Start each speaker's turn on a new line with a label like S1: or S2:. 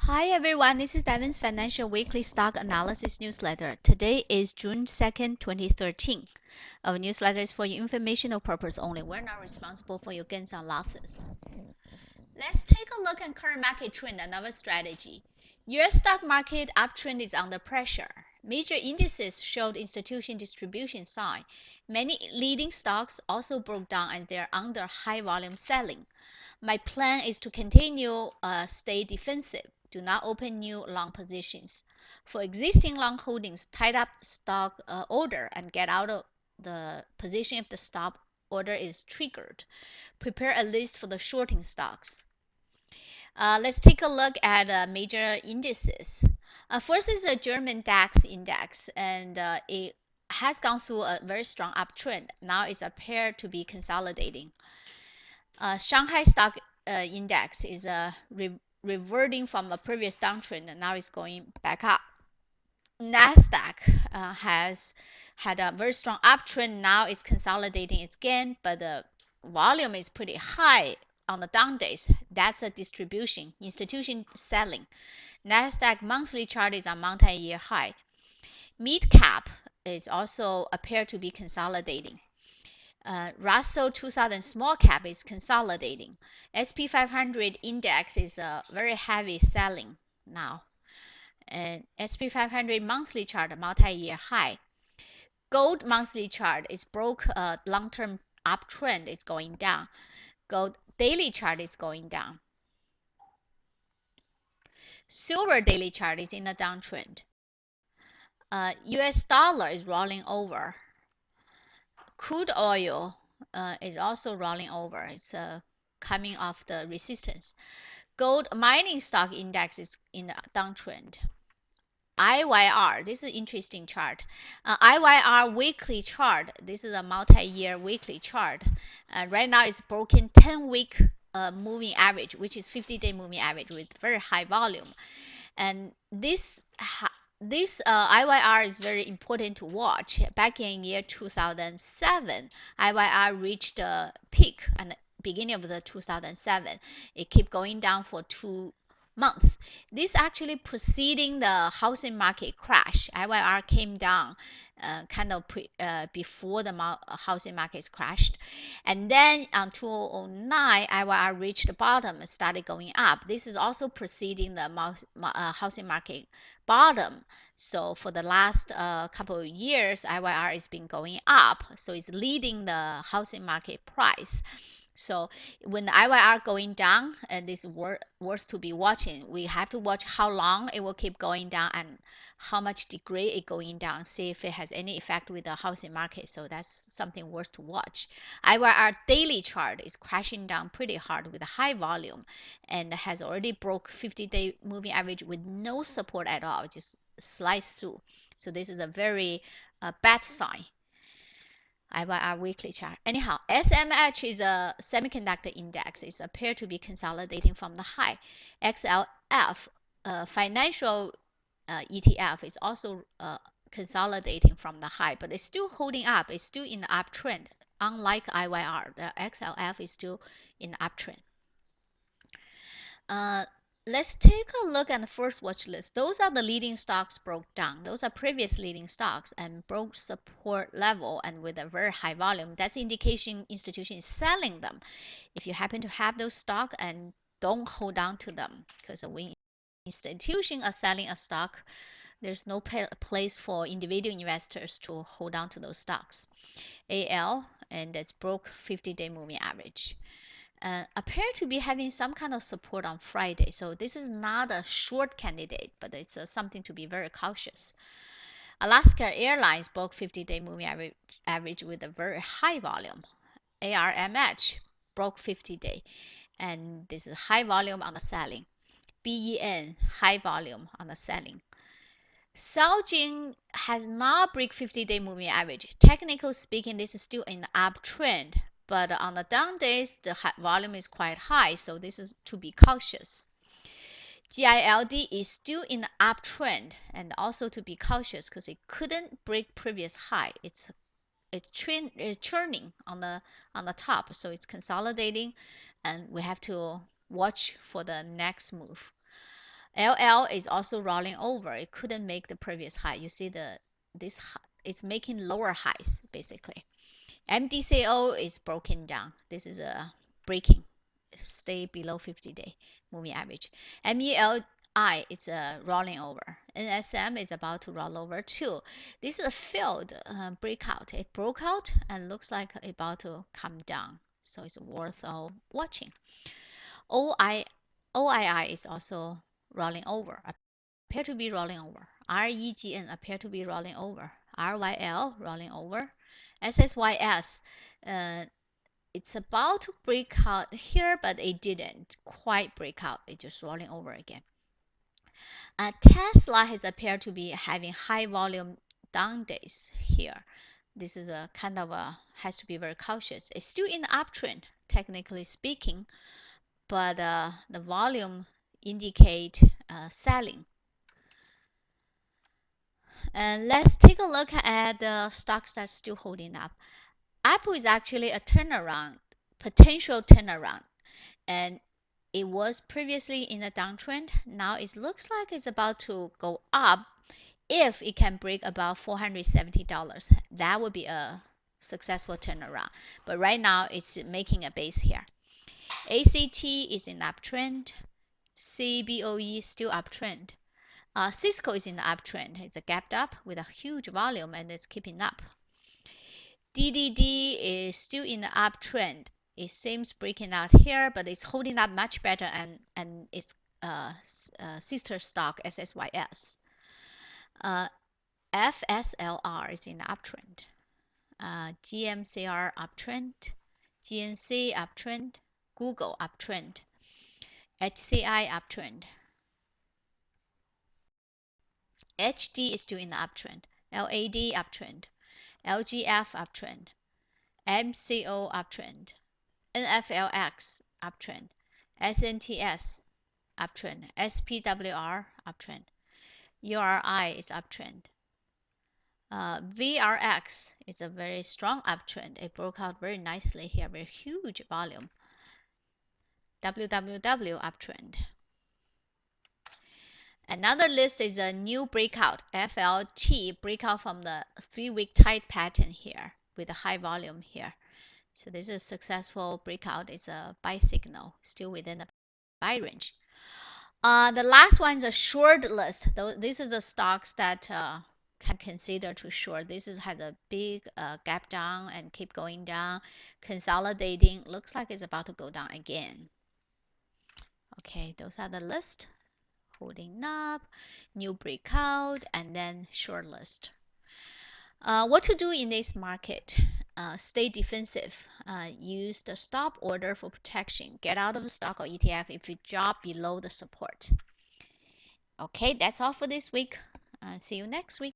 S1: Hi everyone, this is Devins Financial Weekly Stock Analysis Newsletter. Today is June 2nd, 2013. Our newsletter is for your informational purpose only. We're not responsible for your gains and losses. Let's take a look at current market trend and our strategy. US stock market uptrend is under pressure. Major indices showed institution distribution sign. Many leading stocks also broke down as they're under high volume selling. My plan is to continue stay defensive. Do not open new long positions. For existing long holdings, tied up stock order and get out of the position if the stop order is triggered. Prepare a list for the shorting stocks. Let's take a look at major indices. First is the German DAX index, and it has gone through a very strong uptrend. Now it's appeared to be consolidating. Shanghai stock index is reverting from a previous downtrend, and now it's going back up. Nasdaq has had a very strong uptrend. Now it's consolidating its gain, but the volume is pretty high on the down days. That's a distribution, institution selling. Nasdaq monthly chart is on multi-year high. Mid cap is also appear to be consolidating. Russell 2000 small cap is consolidating. SP 500 index is very heavy selling now. And SP 500 monthly chart multi-year high. Gold monthly chart is broke long-term uptrend is going down. Gold daily chart is going down. Silver daily chart is in a downtrend. US dollar is rolling over. Crude oil is also rolling over. It's coming off the resistance. Gold mining stock index is in a downtrend. IYR, this is an interesting chart. IYR weekly chart, this is a multi-year weekly chart. Right now it's broken 10-week moving average, which is 50-day moving average with very high volume. And this IYR is very important to watch. Back in year 2007, IYR reached a peak at the beginning of the 2007. It kept going down for 2 months. This actually preceding the housing market crash. IYR came down before the housing markets crashed. And then on 2009, IYR reached the bottom and started going up. This is also preceding the housing market bottom. So for the last couple of years, IYR has been going up. So it's leading the housing market price. So when the IYR going down, and this worth to be watching, we have to watch how long it will keep going down and how much degree it going down, see if it has any effect with the housing market. So that's something worth to watch. IYR daily chart is crashing down pretty hard with a high volume and has already broke 50-day moving average with no support at all, just sliced through. So this is a very bad sign. IYR weekly chart. Anyhow, SMH is a semiconductor index. It's appeared to be consolidating from the high. XLF, financial ETF, is also consolidating from the high, but it's still holding up. It's still in the uptrend. Unlike IYR, the XLF is still in the uptrend. Let's take a look at the first watch list. Those are the leading stocks broke down. Those are previous leading stocks and broke support level and with a very high volume. That's indication institution is selling them. If you happen to have those stock, and don't hold on to them, because when institutions are selling a stock, there's no place for individual investors to hold on to those stocks. AL, and that's broke 50-day moving average. Appear to be having some kind of support on Friday. So this is not a short candidate, but it's something to be very cautious. Alaska Airlines broke 50-day moving average with a very high volume. ARMH broke 50-day, and this is high volume on the selling. BEN, high volume on the selling. Celgene has not break 50-day moving average. Technically speaking, this is still in the uptrend, but on the down days, the volume is quite high, so this is to be cautious. GILD is still in the uptrend, and also to be cautious because it couldn't break previous high. It's churning on the top, so it's consolidating, and we have to watch for the next move. LL is also rolling over. It couldn't make the previous high. You see this it's making lower highs basically. MDCO is broken down. This is a breaking. Stay below 50-day moving average. MELI is rolling over. NSM is about to roll over too. This is a failed breakout. It broke out and looks like about to come down. So it's worth watching. OII is also rolling over, appear to be rolling over. REGN appear to be rolling over. RYL rolling over. SSYS, it's about to break out here, but it didn't quite break out. It's just rolling over again. Tesla has appeared to be having high volume down days here. This is a kind of has to be very cautious. It's still in the uptrend, technically speaking, but the volume indicate selling. And let's take a look at the stocks that's still holding up. Apple is actually a turnaround, potential turnaround, and it was previously in a downtrend. Now it looks like it's about to go up. If it can break above $470, that would be a successful turnaround. But right now it's making a base here. ACT is in uptrend. CBOE still uptrend. Cisco is in the uptrend. It's a gapped up with a huge volume and it's keeping up. DDD is still in the uptrend. It seems breaking out here, but it's holding up much better and its sister stock SSYS. FSLR is in the uptrend. GMCR uptrend. GNC uptrend. Google uptrend. HCI uptrend. HD is still in the uptrend. LAD uptrend. LGF uptrend. MCO uptrend. NFLX uptrend. SNTS uptrend. SPWR uptrend. URI is uptrend. VRX is a very strong uptrend. It broke out very nicely here, very huge volume. WWW uptrend. Another list is a new breakout, FLT, breakout from the 3-week tight pattern here with a high volume here. So this is a successful breakout. It's a buy signal, still within the buy range. The last one is a short list. This is the stocks that can consider to short. This has a big gap down and keep going down, consolidating. Looks like it's about to go down again. Okay, those are the list. Holding up, new breakout, and then short list. What to do in this market? Stay defensive. Use the stop order for protection. Get out of the stock or ETF if you drop below the support. Okay, that's all for this week. See you next week.